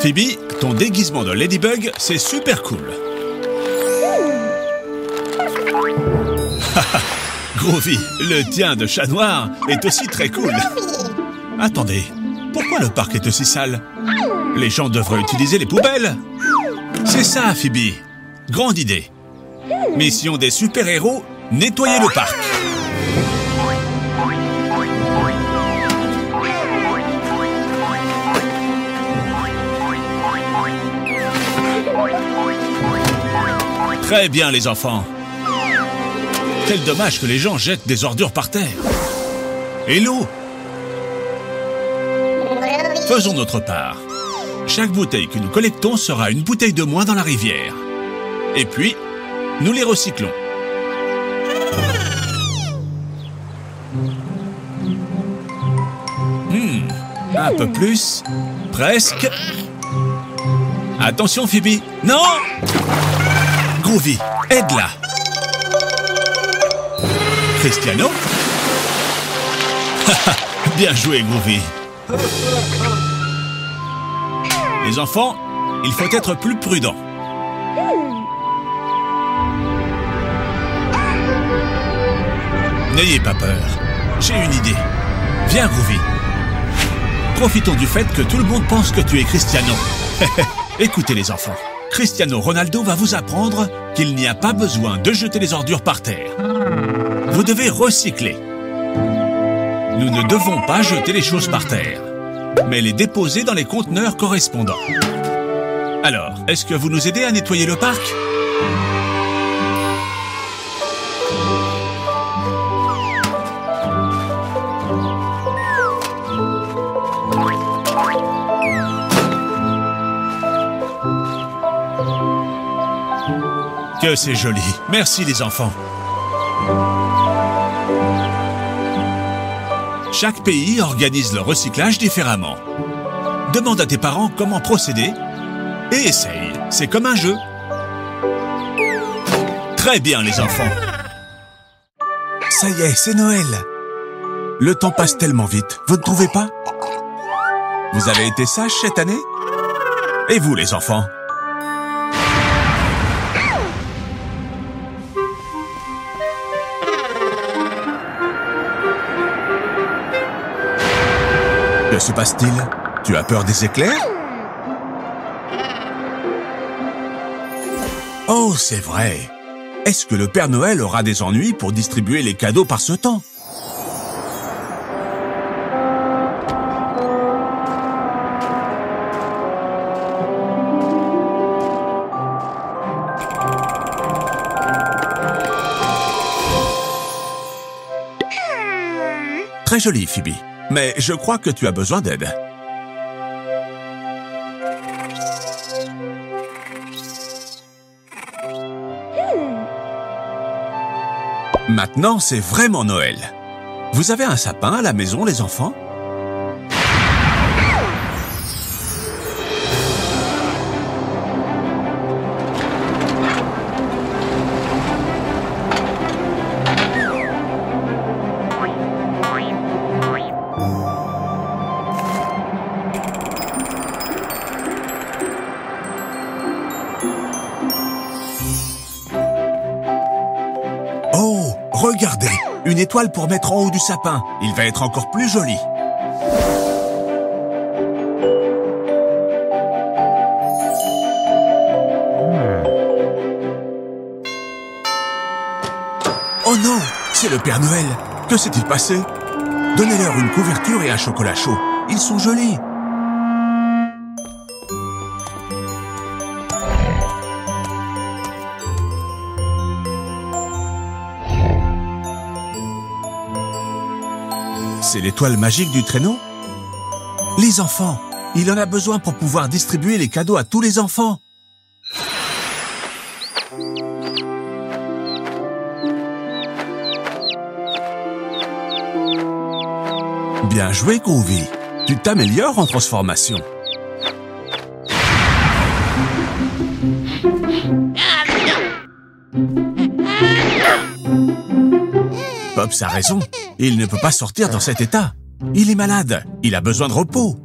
Phoebe, ton déguisement de Ladybug, c'est super cool. Groovy, le tien de chat noir est aussi très cool. Attendez, pourquoi le parc est aussi sale? Les gens devraient utiliser les poubelles. C'est ça, Phoebe. Grande idée. Mission des super-héros, nettoyer le parc. Très bien, les enfants. Quel dommage que les gens jettent des ordures par terre. Et l'eau? Faisons notre part. Chaque bouteille que nous collectons sera une bouteille de moins dans la rivière. Et puis, nous les recyclons. Un peu plus. Presque. Attention, Phoebe. Non! Groovy, aide-la. Cristiano? Bien joué, Groovy. Les enfants, il faut être plus prudent. N'ayez pas peur. J'ai une idée. Viens, Groovy. Profitons du fait que tout le monde pense que tu es Cristiano. Écoutez, les enfants. Cristiano Ronaldo va vous apprendre qu'il n'y a pas besoin de jeter les ordures par terre. Vous devez recycler. Nous ne devons pas jeter les choses par terre, mais les déposer dans les conteneurs correspondants. Alors, est-ce que vous nous aidez à nettoyer le parc? Que c'est joli. Merci les enfants. Chaque pays organise le recyclage différemment. Demande à tes parents comment procéder et essaye. C'est comme un jeu. Très bien les enfants. Ça y est, c'est Noël. Le temps passe tellement vite, vous ne trouvez pas? Vous avez été sages cette année? Et vous les enfants? Que se passe-t-il? Tu as peur des éclairs? Oh, c'est vrai. Est-ce que le Père Noël aura des ennuis pour distribuer les cadeaux par ce temps? Très joli, Phoebe. Mais je crois que tu as besoin d'aide. Maintenant, c'est vraiment Noël. Vous avez un sapin à la maison, les enfants? Regardez, une étoile pour mettre en haut du sapin. Il va être encore plus joli. Oh non, c'est le Père Noël. Que s'est-il passé? Donnez-leur une couverture et un chocolat chaud. Ils sont jolis. C'est l'étoile magique du traîneau? Les enfants, il en a besoin pour pouvoir distribuer les cadeaux à tous les enfants. Bien joué, Groovy. Tu t'améliores en transformation. Pops a raison. Il ne peut pas sortir dans cet état. Il est malade. Il a besoin de repos.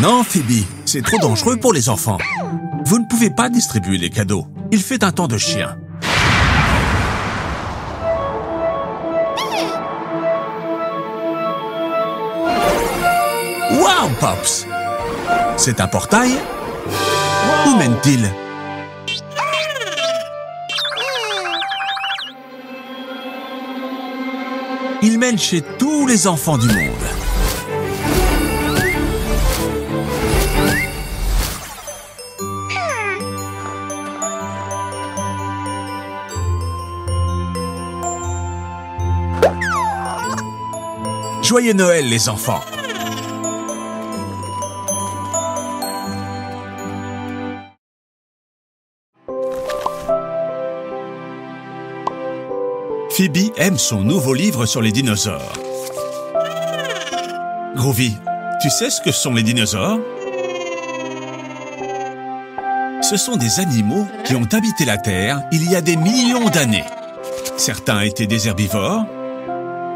Non, Phoebe, c'est trop dangereux pour les enfants. Vous ne pouvez pas distribuer les cadeaux. Il fait un temps de chien. Wow, Pops! C'est un portail? Où mène-t-il? Il mène chez tous les enfants du monde. Joyeux Noël, les enfants! Phoebe aime son nouveau livre sur les dinosaures. Groovy, tu sais ce que sont les dinosaures? Ce sont des animaux qui ont habité la Terre il y a des millions d'années. Certains étaient des herbivores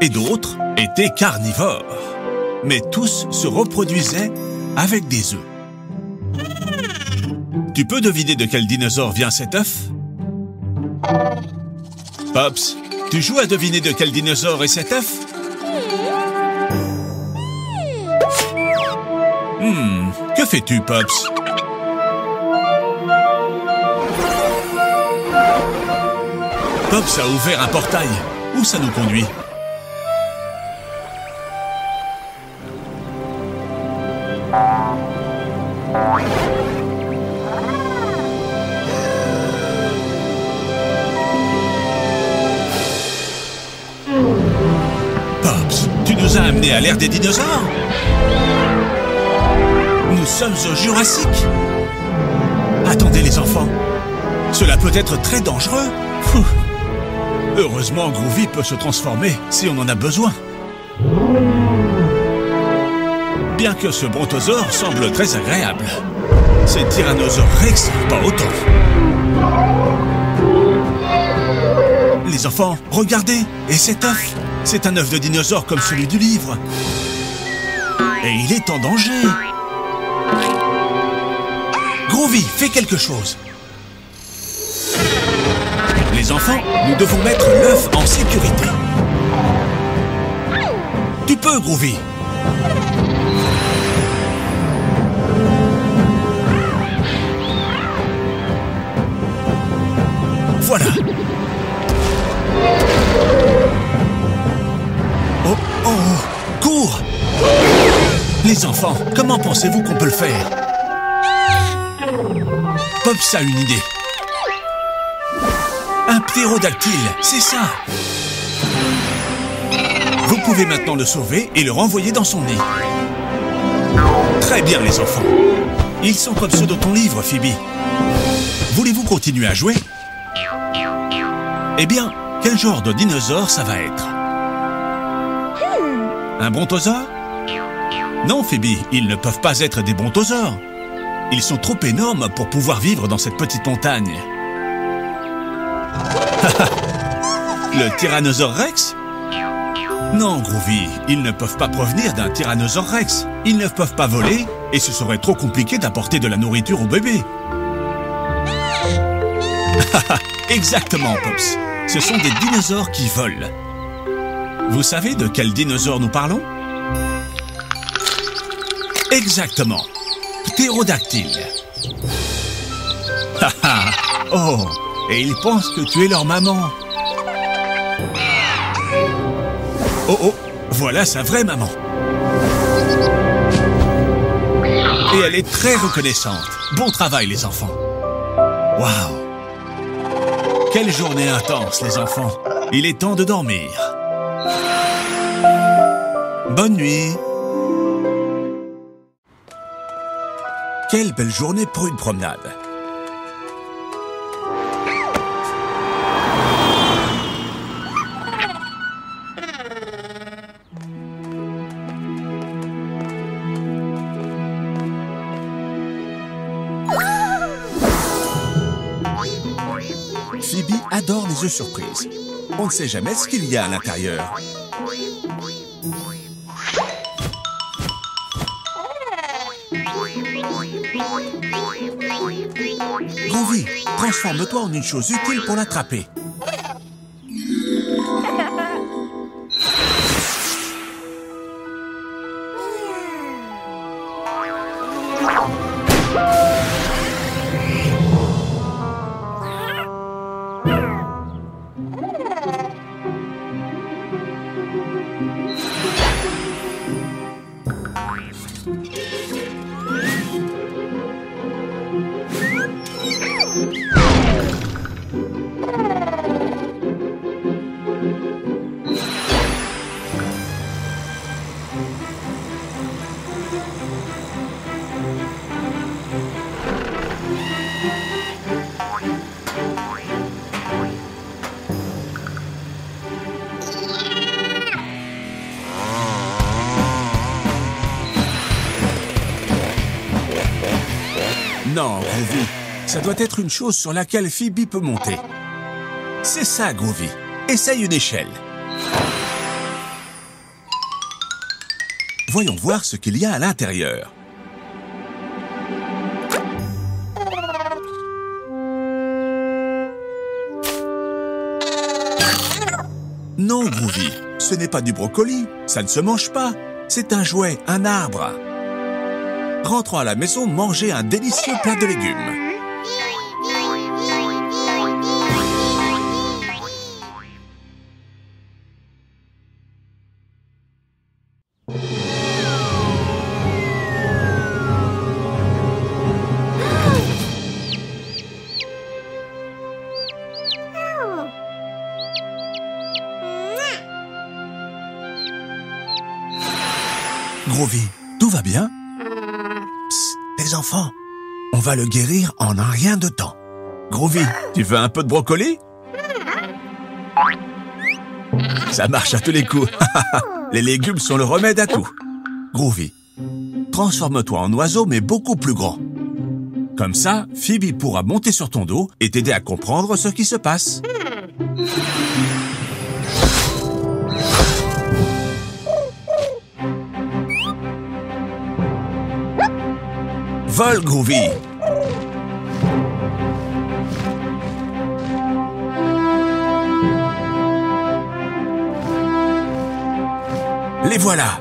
et d'autres étaient carnivores. Mais tous se reproduisaient avec des œufs. Tu peux deviner de quel dinosaure vient cet œuf? Pops, tu joues à deviner de quel dinosaure est cet œuf? Que fais-tu, Pops? Pops a ouvert un portail. Où ça nous conduit? Pops, tu nous as amenés à l'ère des dinosaures? Nous sommes au Jurassique. Attendez les enfants, cela peut être très dangereux. Heureusement, Groovy peut se transformer si on en a besoin. Bien que ce brontosaure semble très agréable, ces tyrannosaures rex, pas autant. Les enfants, regardez, et cet œuf, c'est un œuf de dinosaure comme celui du livre. Et il est en danger. Groovy, fais quelque chose. Les enfants, nous devons mettre l'œuf en sécurité. Tu peux, Groovy. Voilà. Oh, oh, cours! Les enfants, comment pensez-vous qu'on peut le faire? Pops a une idée. Un ptérodactyle, c'est ça. Vous pouvez maintenant le sauver et le renvoyer dans son nid. Très bien, les enfants. Ils sont comme ceux de ton livre, Phoebe. Voulez-vous continuer à jouer? Eh bien, quel genre de dinosaure ça va être? Un brontosaure? Non, Phoebe, ils ne peuvent pas être des brontosaures. Ils sont trop énormes pour pouvoir vivre dans cette petite montagne. Le tyrannosaure rex? Non, Groovy, ils ne peuvent pas provenir d'un tyrannosaure rex. Ils ne peuvent pas voler et ce serait trop compliqué d'apporter de la nourriture au bébé. Exactement, Pops. Ce sont des dinosaures qui volent. Vous savez de quel dinosaure nous parlons? Exactement. Ptérodactyle. Oh, et ils pensent que tu es leur maman. Oh, oh, voilà sa vraie maman. Et elle est très reconnaissante. Bon travail, les enfants. Waouh! Quelle journée intense, les enfants. Il est temps de dormir. Bonne nuit. Quelle belle journée pour une promenade. Phoebe adore les œufs surprises. On ne sait jamais ce qu'il y a à l'intérieur. Groovy, transforme-toi en une chose utile pour l'attraper. Non, Groovy, ça doit être une chose sur laquelle Phoebe peut monter. C'est ça, Groovy. Essaye une échelle. Voyons voir ce qu'il y a à l'intérieur. Non, Groovy, ce n'est pas du brocoli. Ça ne se mange pas. C'est un jouet, un arbre. Rentrons à la maison manger un délicieux plat de légumes. Groovy, tout va bien? Psst, les enfants, on va le guérir en un rien de temps. Groovy, tu veux un peu de brocoli? Ça marche à tous les coups. Les légumes sont le remède à tout. Groovy, transforme-toi en oiseau mais beaucoup plus grand. Comme ça, Phoebe pourra monter sur ton dos et t'aider à comprendre ce qui se passe. Vole, Groovy! Les voilà!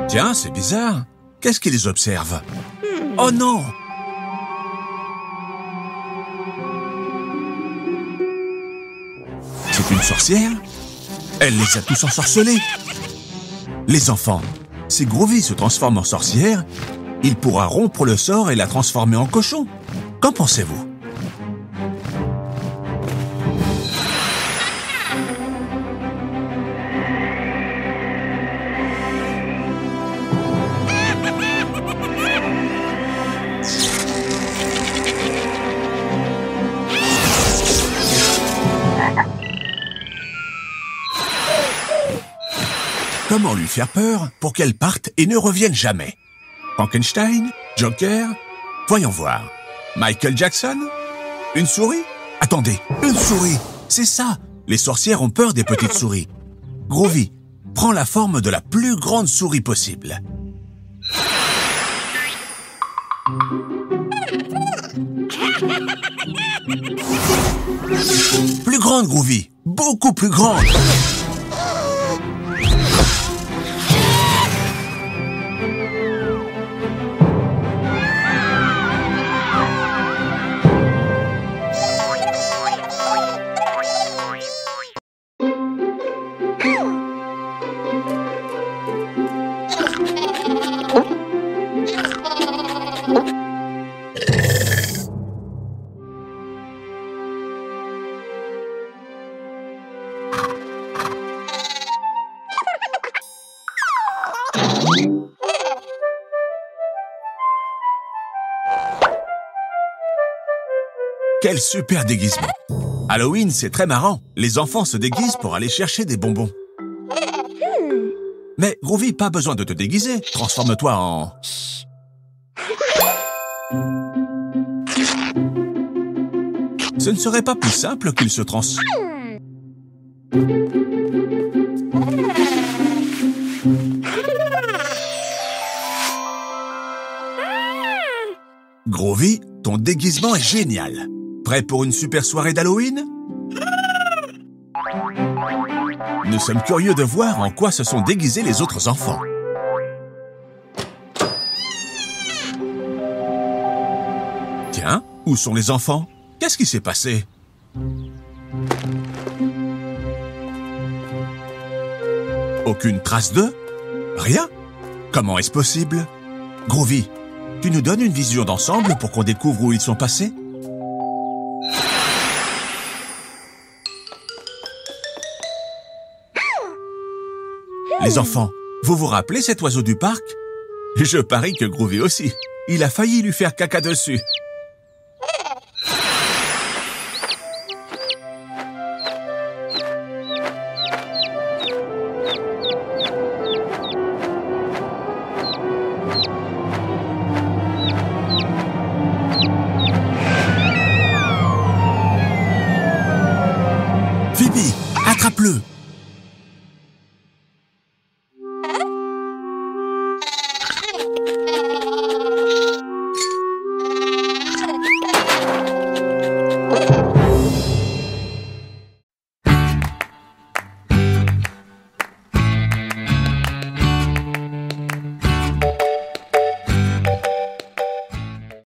Tiens, c'est bizarre. Qu'est-ce qui les observe? Oh non! C'est une sorcière? Elle les a tous ensorcelés! Les enfants, si Groovy se transforme en sorcière, il pourra rompre le sort et la transformer en cochon. Qu'en pensez-vous? Comment lui faire peur pour qu'elle parte et ne revienne jamais? Frankenstein? Joker? Voyons voir. Michael Jackson? Une souris? Attendez, une souris! C'est ça! Les sorcières ont peur des petites souris. Groovy, prends la forme de la plus grande souris possible. Plus grande, Groovy! Beaucoup plus grande! Quel super déguisement! Halloween, c'est très marrant. Les enfants se déguisent pour aller chercher des bonbons. Mais Groovy, pas besoin de te déguiser. Transforme-toi en... Ce ne serait pas plus simple qu'il se Groovy, ton déguisement est génial. Prêt pour une super soirée d'Halloween? Nous sommes curieux de voir en quoi se sont déguisés les autres enfants. Tiens, où sont les enfants? Qu'est-ce qui s'est passé? Aucune trace d'eux? Rien? Comment est-ce possible? Groovy, tu nous donnes une vision d'ensemble pour qu'on découvre où ils sont passés? Les enfants, vous vous rappelez cet oiseau du parc? Je parie que Groovy aussi. Il a failli lui faire caca dessus. Phoebe, attrape-le!